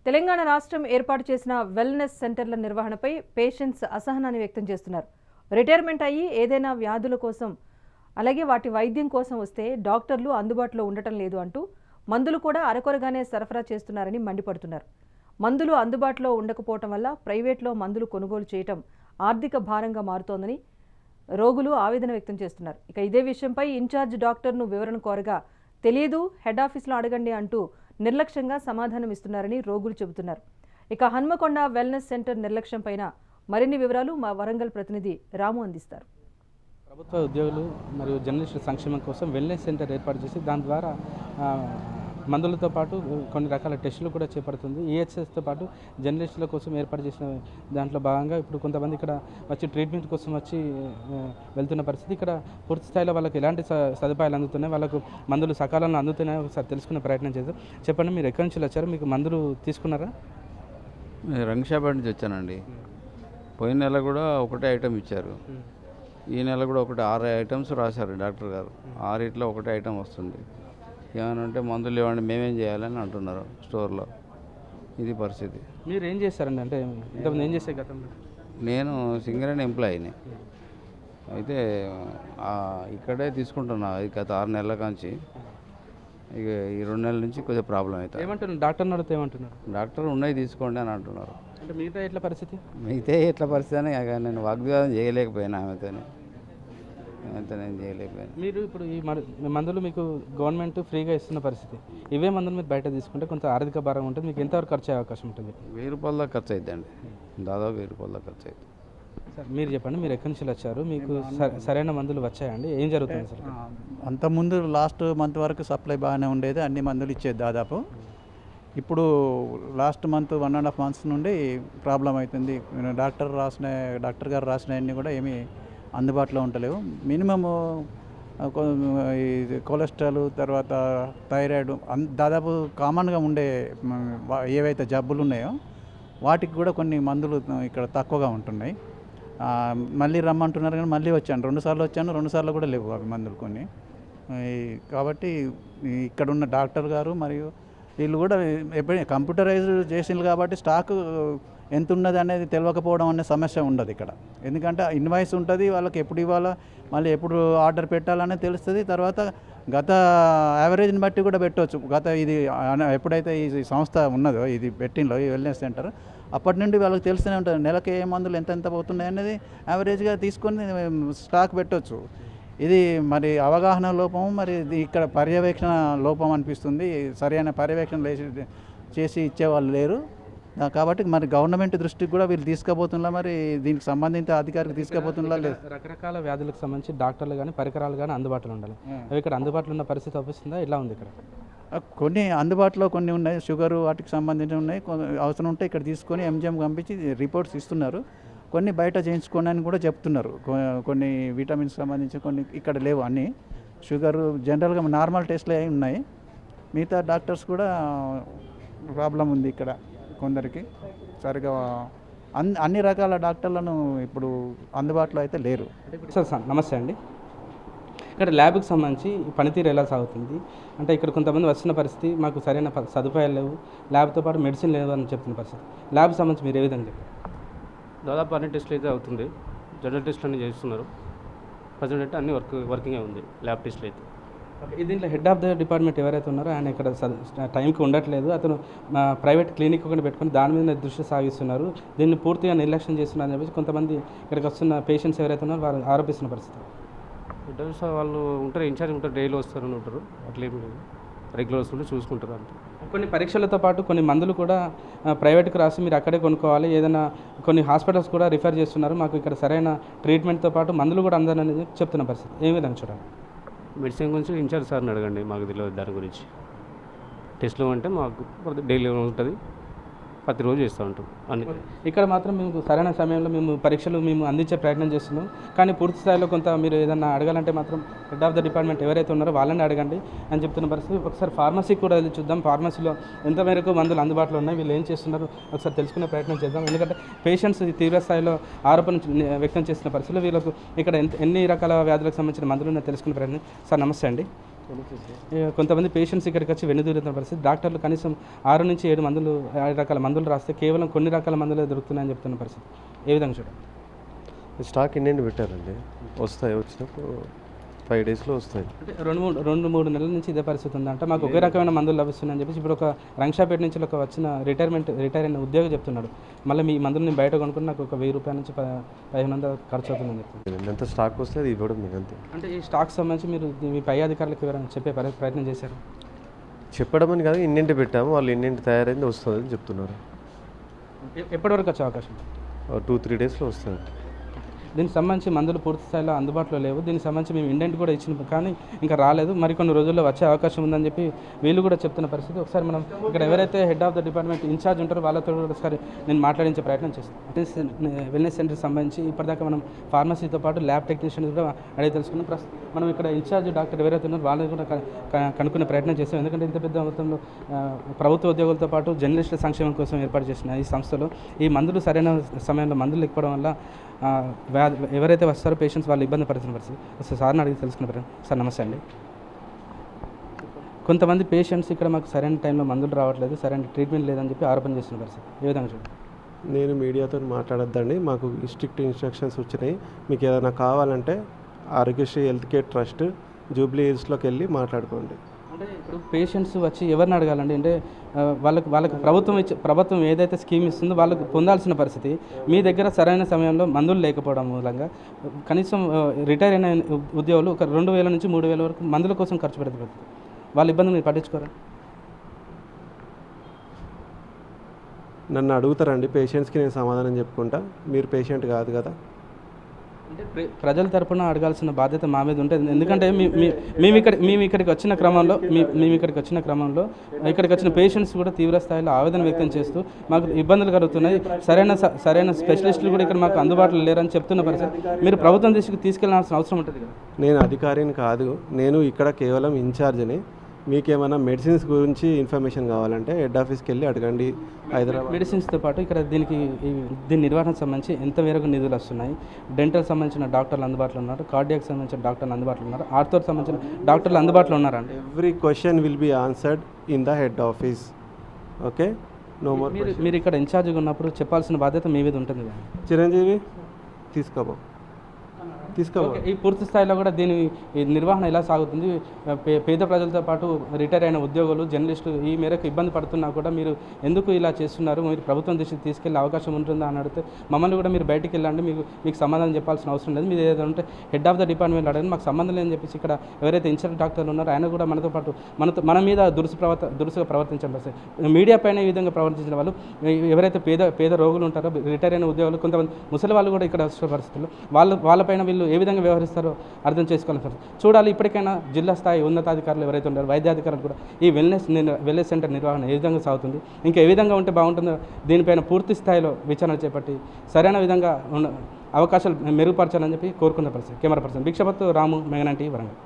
తెలంగాణ రాష్ట్రం ఏర్పాటు చేసిన వెల్నెస్ సెంటర్ల నిర్వహణపై పేషెంట్స్ అసహనాన్ని వ్యక్తం చేస్తున్నారు. రిటైర్మెంట్ అయ్యి ఏదైనా వ్యాధుల కోసం అలాగే వాటి వైద్యం కోసం వస్తే డాక్టర్లు అందుబాటులో ఉండటం లేదు అంటూ మందులు కూడా అరకొరగానే సరఫరా చేస్తున్నారని మండిపడుతున్నారు. మందులు అందుబాటులో ఉండకపోవటం వల్ల ప్రైవేట్లో మందులు కొనుగోలు చేయటం ఆర్థిక భారంగా మారుతోందని రోగులు ఆవేదన వ్యక్తం చేస్తున్నారు. ఇక ఇదే విషయంపై ఇన్ఛార్జ్ డాక్టర్ను వివరణ కోరగా తెలియదు, హెడ్ ఆఫీస్లో అడగండి అంటూ నిర్లక్ష్యంగా సమాధానం ఇస్తున్నారని రోగులు చెబుతున్నారు. ఇక హన్మకొండ వెల్నెస్ సెంటర్ నిర్లక్ష్యం పైన మరిన్ని వివరాలు మా వరంగల్ ప్రతినిధి రాము అందిస్తారు. ప్రభుత్వ ఉద్యోగులు మరియు జర్నలిస్టుల సంక్షేమం కోసం వెల్నెస్ సెంటర్ ఏర్పాటు చేసి దాని ద్వారా మందులతో పాటు కొన్ని రకాల టెస్టులు కూడా చేపడుతుంది. ఈహెచ్ఎస్తో పాటు జర్నలిస్టుల కోసం ఏర్పాటు చేసిన దాంట్లో భాగంగా ఇప్పుడు కొంతమంది ఇక్కడ వచ్చి ట్రీట్మెంట్ కోసం వచ్చి వెళ్తున్న పరిస్థితి. ఇక్కడ పూర్తి స్థాయిలో వాళ్ళకి ఎలాంటి సదుపాయాలు అందుతున్నాయి, వాళ్ళకు మందులు సకాలంలో అందుతున్నాయో ఒకసారి తెలుసుకునే ప్రయత్నం చేద్దాం. చెప్పండి, మీరు ఎక్కడి నుంచి వచ్చారు? మీకు మందులు తీసుకున్నారా? రంగశాపేట నుంచి వచ్చానండి. పోయిన నెల కూడా ఒకటే ఐటెం ఇచ్చారు, ఈ నెల కూడా ఒకటి 6 ఐటమ్స్ రాశారు డాక్టర్ గారు. 6 ఒకటే ఐటెం వస్తుంది. ఏమైనా ఉంటే మందులు ఇవ్వండి, మేమేం చేయాలని అంటున్నారు స్టోర్లో. ఇది పరిస్థితి. మీరు ఏం చేస్తారండి? అంటే ఇంతకుముందు ఏం చేసే గతంలో? నేను సింగరేణి ఎంప్లాయీని. అయితే ఇక్కడే తీసుకుంటున్నా గత 6 నెలల నుంచి. ఇక ఈ 2 నెలల నుంచి కొద్దిగా ప్రాబ్లం అవుతుంది. ఏమంటున్నారు డాక్టర్ని అడిగితే? ఏమంటున్నారు? డాక్టర్ ఉన్నాయి తీసుకోండి అని అంటున్నారు. అంటే మిగతా ఎట్లా పరిస్థితి? మిగతా ఎట్లా పరిస్థితి అని నేను వాగ్వాదం చేయలేకపోయినా ఆమెతో నేను చేయలేకపోయాను. మీరు ఇప్పుడు ఈ మందులు మీకు గవర్నమెంట్ ఫ్రీగా ఇస్తున్న పరిస్థితి, ఇవే మందులు మీరు బయట తీసుకుంటే కొంత ఆర్థిక భారం ఉంటుంది. మీకు ఎంతవరకు ఖర్చు అయ్యే అవకాశం ఉంటుంది? 1000 రూపాయల దాకా ఖర్చు అవుతుందండి, దాదాపు 1000 రూపాయల దాకా ఖర్చు అవుతుంది. సార్ మీరు చెప్పండి, మీరు ఎక్కడి నుంచి వచ్చారు? మీకు సరైన మందులు వచ్చాయండి? ఏం జరుగుతుంది సార్? అంతకుముందు లాస్ట్ మంత్ వరకు సప్లై బాగానే ఉండేది, అన్ని మందులు ఇచ్చేది దాదాపు. ఇప్పుడు లాస్ట్ మంత్ 1.5 months నుండి ప్రాబ్లం అవుతుంది. డాక్టర్ గారు రాసినవన్నీ కూడా ఏమీ అందుబాటులో ఉండలేవు. మినిమము కొలెస్ట్రాల్, తర్వాత థైరాయిడ్, దాదాపు కామన్గా ఉండే ఏవైతే జబ్బులు ఉన్నాయో వాటికి కూడా కొన్ని మందులు ఇక్కడ తక్కువగా ఉంటున్నాయి. మళ్ళీ రమ్మంటున్నారు కానీ మళ్ళీ వచ్చాను, 2 సార్లు వచ్చాను, 2 సార్లు కూడా లేవు అవి మందులు కొన్ని. కాబట్టి ఇక్కడున్న డాక్టర్ గారు మరియు వీళ్ళు కూడా ఎప్పుడైనా కంప్యూటరైజ్ చేసిండ్రు కాబట్టి స్టాక్ ఎంత ఉన్నది అనేది తెలియకపోవడం అనే సమస్య ఉండదు ఇక్కడ. ఎందుకంటే ఇన్వాయిస్ ఉంటుంది, వాళ్ళకి ఎప్పుడు ఇవ్వాలా, మళ్ళీ ఎప్పుడు ఆర్డర్ పెట్టాలనే తెలుస్తుంది. తర్వాత గత యావరేజ్ని బట్టి కూడా పెట్టవచ్చు. ఇది ఎప్పుడైతే ఈ సంస్థ ఉన్నదో, ఇది పెట్టిందో ఈ వెల్నెస్ సెంటర్, అప్పటి నుండి వాళ్ళకి తెలుస్తూనే ఉంటుంది నెలకి ఏ మందులు ఎంత పోతున్నాయి అనేది యావరేజ్గా తీసుకొని స్టాక్ పెట్టవచ్చు. ఇది మరి అవగాహన లోపం, మరి ఇక్కడ పర్యవేక్షణ లోపం అనిపిస్తుంది. సరైన పర్యవేక్షణ చేసి ఇచ్చేవాళ్ళు లేరు. కాబట్టి మరి గవర్నమెంట్ దృష్టికి కూడా వీళ్ళు తీసుకుపోతున్నా, మరి దీనికి సంబంధిత అధికారికి తీసుకుపోతున్నా లేదు. రకరకాల వ్యాధులకు సంబంధించి డాక్టర్లు కానీ పరికరాలు కానీ అందుబాటులో ఉండాలి. అవి ఇక్కడ అందుబాటులో ఉన్న పరిస్థితి అవుతుందా? ఎలా ఉంది ఇక్కడ? కొన్ని అందుబాటులో కొన్ని ఉన్నాయి, షుగరు వాటికి సంబంధించి ఉన్నాయి. అవసరం ఉంటే ఇక్కడ తీసుకొని ఎంజిఎం పంపించి రిపోర్ట్స్ ఇస్తున్నారు. కొన్ని బయట చేయించుకోండి అని కూడా చెప్తున్నారు. కొన్ని విటమిన్స్ సంబంధించి కొన్ని ఇక్కడ లేవు. అన్నీ షుగరు జనరల్గా నార్మల్ టెస్ట్లు అవి ఉన్నాయి. మిగతా డాక్టర్స్ కూడా ప్రాబ్లం ఉంది ఇక్కడ కొందరికి. సరిగా అన్ని రకాల డాక్టర్లను ఇప్పుడు అందుబాటులో అయితే లేరు. సార్ నమస్తే అండి. ఇక్కడ ల్యాబ్కి సంబంధించి పనితీరు ఎలా సాగుతుంది? అంటే ఇక్కడ కొంతమంది వచ్చిన పరిస్థితి, మాకు సరైన సదుపాయాలు లేవు, ల్యాబ్తో పాటు మెడిసిన్ లేవు అని చెప్తున్న పరిస్థితి. ల్యాబ్కి సంబంధించి మీరు ఏ విధంగా చెప్పారు? దాదాపు అన్ని టెస్టులు అయితే అవుతుంది, జనరల్ టెస్టులు అన్నీ చేస్తున్నారు. ప్రజెంట్ అయితే అన్ని వర్కింగే ఉంది ల్యాబ్ టెస్టులు అయితే. దీంట్లో హెడ్ ఆఫ్ ద డిపార్ట్మెంట్ ఎవరైతే ఉన్నారో ఆయన ఇక్కడ టైంకి ఉండట్లేదు. అతను ప్రైవేట్ క్లినిక్ ఒకటి పెట్టుకొని దాని మీద దృష్టి సాగిస్తున్నారు. దీన్ని పూర్తిగా నిర్లక్ష్యం చేస్తున్నారని చెప్పేసి కొంతమంది ఇక్కడికి వస్తున్న పేషెంట్స్ ఎవరైతే ఉన్నారో వారు ఆరోపిస్తున్న పరిస్థితి. హెడ్ ఆఫీస్ వాళ్ళు ఉంటారు, ఇన్ఛార్జ్ ఉంటారు, డైలీ వస్తారని ఉంటారు, అట్లేమి లేదు, రెగ్యులర్ వస్తుంటే చూసుకుంటారు అంతే. కొన్ని పరీక్షలతో పాటు కొన్ని మందులు కూడా ప్రైవేట్కి రాసి మీరు అక్కడే కొనుక్కోవాలి, ఏదైనా కొన్ని హాస్పిటల్స్ కూడా రిఫర్ చేస్తున్నారు. మాకు ఇక్కడ సరైన ట్రీట్మెంట్తో పాటు మందులు కూడా అందరని చెప్తున్న పరిస్థితి. ఏ విధంగా చూడాలి? మెడిసిన్ గురించి ఇన్ఛార్జ్ సార్ని అడగండి, మాకు తెలియదు దాని గురించి. టెస్ట్లు అంటే మాకు డైలీ ఉంటుంది, ప్రతిరోజు చేస్తూ ఉంటాం అన్ని. ఇక్కడ మాత్రం మేము సరైన సమయంలో పరీక్షలు అందించే ప్రయత్నం చేస్తున్నాం. కానీ పూర్తి స్థాయిలో కొంత మీరు ఏదన్నా అడగాలంటే మాత్రం హెడ్ ఆఫ్ ద డిపార్ట్మెంట్ ఎవరైతే ఉన్నారో వాళ్ళని అడగండి అని చెప్తున్న పరిస్థితి. ఒకసారి ఫార్మసీకి కూడా వెళ్ళి చూద్దాం, ఫార్మసీలో ఎంత మేరకు మందులు అందుబాటులో ఉన్నాయి, వీళ్ళు ఏం చేస్తున్నారు ఒకసారి తెలుసుకునే ప్రయత్నం చేద్దాం. ఎందుకంటే పేషెంట్స్ తీవ్ర స్థాయిలో ఆరోపణ వ్యక్తం చేసిన పరిస్థితుల్లో వీళ్ళకు ఇక్కడ ఎన్ని రకాల వ్యాధులకు సంబంధించిన మందులు తెలుసుకునే ప్రయత్నం. సార్ నమస్తే అండి. కొంతమంది పేషెంట్స్ ఇక్కడికి వచ్చి వెన్నుదూరుతున్న పరిస్థితి. డాక్టర్లు కనీసం 6 నుంచి 7 రకాల మందులు రాస్తే కేవలం కొన్ని రకాల మందులే దొరుకుతున్నాయని చెప్తున్న పరిస్థితి. ఏ విధంగా చూడండి? స్టాక్ ఇన్ని పెట్టారండి, వస్తాయి, వచ్చినప్పుడు 5 డేస్లో వస్తాయి. అంటే 2-3 నెలల నుంచి ఇదే పరిస్థితి ఉందంటే మాకు ఒకే రకమైన మందులు లభిస్తున్నాయని చెప్పేసి ఇప్పుడు ఒక రంగశాపేట నుంచి ఒక వచ్చిన రిటైర్ అయిన ఉద్యోగి చెప్తున్నాడు. మళ్ళీ మీ మందులు నేను బయట కొనుక్కుని నాకు ఒక 1000 రూపాయల నుంచి 1500 ఖర్చు అవుతుందని చెప్తున్నాను. ఎంత స్టాక్ వస్తే అది ఇవ్వడం మీకు అంతే. అంటే ఈ స్టాక్ సంబంధించి మీరు మీ పై అధికారులకు ఎవరైనా చెప్పే ప్రయత్నం చేశారు? చెప్పడం అని కాదు, ఇన్నింటి పెట్టాము, వాళ్ళు ఇన్నింటి తయారైంది వస్తుంది అని చెప్తున్నారు. ఎప్పటివరకు వచ్చే అవకాశం? 2-3 డేస్లో వస్తుంది. దీనికి సంబంధించి మందులు పూర్తి స్థాయిలో అందుబాటులో లేవు. దీనికి సంబంధించి మేము ఇండెంట్ కూడా ఇచ్చిన కానీ ఇంకా రాలేదు. మరికొన్ని రోజుల్లో వచ్చే అవకాశం ఉందని చెప్పి వీళ్ళు కూడా చెప్తున్న పరిస్థితి. ఒకసారి మనం ఇక్కడ ఎవరైతే head of the department in charge ఉంటారో వాళ్ళతో కూడా ఒకసారి నేను మాట్లాడించే ప్రయత్నం చేస్తాను. వెల్నెస్ సెంటర్కి సంబంధించి ఇప్పటిదాకా మనం ఫార్మసీతో పాటు ల్యాబ్ టెక్నీషియన్ కూడా అడిగి తెలుసుకున్నాం. మనం ఇక్కడ ఇన్ఛార్జ్ డాక్టర్ ఎవరైతే ఉన్నారో వాళ్ళని కూడా కనుక్కునే ప్రయత్నం చేస్తాం. ఎందుకంటే ఇంత పెద్ద మొత్తంలో ప్రభుత్వ ఉద్యోగులతో పాటు జర్నలిస్టుల సంక్షేమం కోసం ఏర్పాటు చేసిన ఈ సంస్థలో ఈ మందులు సరైన సమయంలో మందులు లేకపోవడం వల్ల ఎవరైతే వస్తారో పేషెంట్స్ వాళ్ళు ఇబ్బంది పడుతున్న పరిస్థితి. సో సార్ని అడిగి తెలుసుకున్న సార్ నమస్తే అండి. కొంతమంది పేషెంట్స్ ఇక్కడ మాకు సరైన టైంలో మందులు రావట్లేదు, సరైన ట్రీట్మెంట్ లేదని చెప్పి ఆరోపణ చేస్తున్న పరిస్థితి. ఏ విధంగా చూడండి? నేను మీడియాతో మాట్లాడొద్దండి, మాకు స్ట్రిక్ట్ ఇన్స్ట్రక్షన్స్ వచ్చినాయి. మీకు ఏదైనా కావాలంటే Aarogyasri health care trust Jubilee హిల్స్లోకి వెళ్ళి మాట్లాడుకోండి. అంటే ఇప్పుడు పేషెంట్స్ వచ్చి ఎవరిని అడగాలండి? అంటే వాళ్ళకి ప్రభుత్వం ఏదైతే స్కీమ్ ఇస్తుందో వాళ్ళకు పొందాల్సిన పరిస్థితి. మీ దగ్గర సరైన సమయంలో మందులు లేకపోవడం మూలంగా కనీసం రిటైర్ అయిన ఉద్యోగులు ఒక 2000 నుంచి 3000 వరకు మందుల కోసం ఖర్చు పెడుతుంది. వాళ్ళ ఇబ్బంది మీరు పట్టించుకోరా? నన్ను అడుగుతారండి, పేషెంట్స్కి నేను సమాధానం చెప్పుకుంటా. మీరు పేషెంట్ కాదు కదా. అంటే ప్రజల తరపున అడగాల్సిన బాధ్యత మా మీద ఉంటుంది. ఎందుకంటే మేము ఇక్కడికి వచ్చిన క్రమంలో ఇక్కడికి వచ్చిన పేషెంట్స్ కూడా తీవ్ర స్థాయిలో ఆవేదన వ్యక్తం చేస్తూ మాకు ఇబ్బందులు కలుగుతున్నాయి, సరైన స్పెషలిస్టులు కూడా ఇక్కడ మాకు అందుబాటులో లేరని చెప్తున్న పరిస్థితి. మీరు ప్రభుత్వం తీసుకెళ్లాల్సిన అవసరం ఉంటుంది కదా. నేను అధికారిని కాదు, నేను ఇక్కడ కేవలం ఇన్ఛార్జ్ని. మీకేమైనా మెడిసిన్స్ గురించి ఇన్ఫర్మేషన్ కావాలంటే హెడ్ ఆఫీస్కి వెళ్ళి అడగండి. హైదరాబాద్ మెడిసిన్స్తో పాటు ఇక్కడ దీని నిర్వహణకు సంబంధించి ఎంత మేరకు నిధులు వస్తున్నాయి, డెంటల్ సంబంధించిన డాక్టర్లు అందుబాటులో ఉన్నారు, కార్డియాక్ సంబంధించిన డాక్టర్లు అందుబాటులో ఉన్నారు, ఆర్థోకి సంబంధించిన డాక్టర్లు అందుబాటులో ఉన్నారండి? Every question will be answered in the head office. Okay, no more. మీరు ఇక్కడ ఇన్ఛార్జ్గా ఉన్నప్పుడు చెప్పాల్సిన బాధ్యత మీ మీద ఉంటుంది కదా. చిరంజీవి తీసుకో. ఈ పూర్తి స్థాయిలో కూడా దీని నిర్వహణ ఎలా సాగుతుంది? పేద ప్రజలతో పాటు రిటైర్ అయిన ఉద్యోగులు, జర్నలిస్టులు ఈ మేరకు ఇబ్బంది పడుతున్నా కూడా మీరు ఎందుకు ఇలా చేస్తున్నారు, మీరు ప్రభుత్వం దృష్టికి తీసుకెళ్లే అవకాశం ఉంటుందా అని అడిగితే మమ్మల్ని కూడా మీరు బయటికి వెళ్ళండి, మీకు సమాధానం చెప్పాల్సిన అవసరం లేదు, మీరు ఏదంటే హెడ్ ఆఫ్ ద డిపార్ట్మెంట్ అడగండి, మాకు సంబంధం లేదని చెప్పేసి ఇక్కడ ఎవరైతే ఇన్ఛార్జ్ డాక్టర్లు ఉన్నారో ఆయన కూడా మనతో పాటు మన మీద దురుసుగా ప్రవర్తించడం పరిస్థితి. మీడియా పైన ఈ విధంగా ప్రవర్తించిన వాళ్ళు ఎవరైతే పేద రోగులు ఉంటారో, రిటైర్ అయిన ఉద్యోగులు, కొంతమంది ముసలి వాళ్ళు కూడా ఇక్కడ వచ్చిన పరిస్థితుల్లో వాళ్ళపైన వీళ్ళు ఏ విధంగా వ్యవహరిస్తారో అర్థం చేసుకోవాలి సార్. చూడాలి ఇప్పటికైనా జిల్లా స్థాయి ఉన్నతాధికారులు ఎవరైతే ఉన్నారో, వైద్యాధికారులు కూడా ఈ వెల్నెస్ సెంటర్ నిర్వహణ ఏ విధంగా సాగుతుంది, ఇంకా ఏ విధంగా ఉంటే బాగుంటుందో దీనిపైన పూర్తి స్థాయిలో విచారణ చేపట్టి సరైన విధంగా అవకాశాలు మెరుగుపరచాలని చెప్పి కోరుకున్న పరిస్థితి. కెమెరా పర్సన్ భిక్షపత్ రాము, మెగానన్ టీవీ, వరంగల్.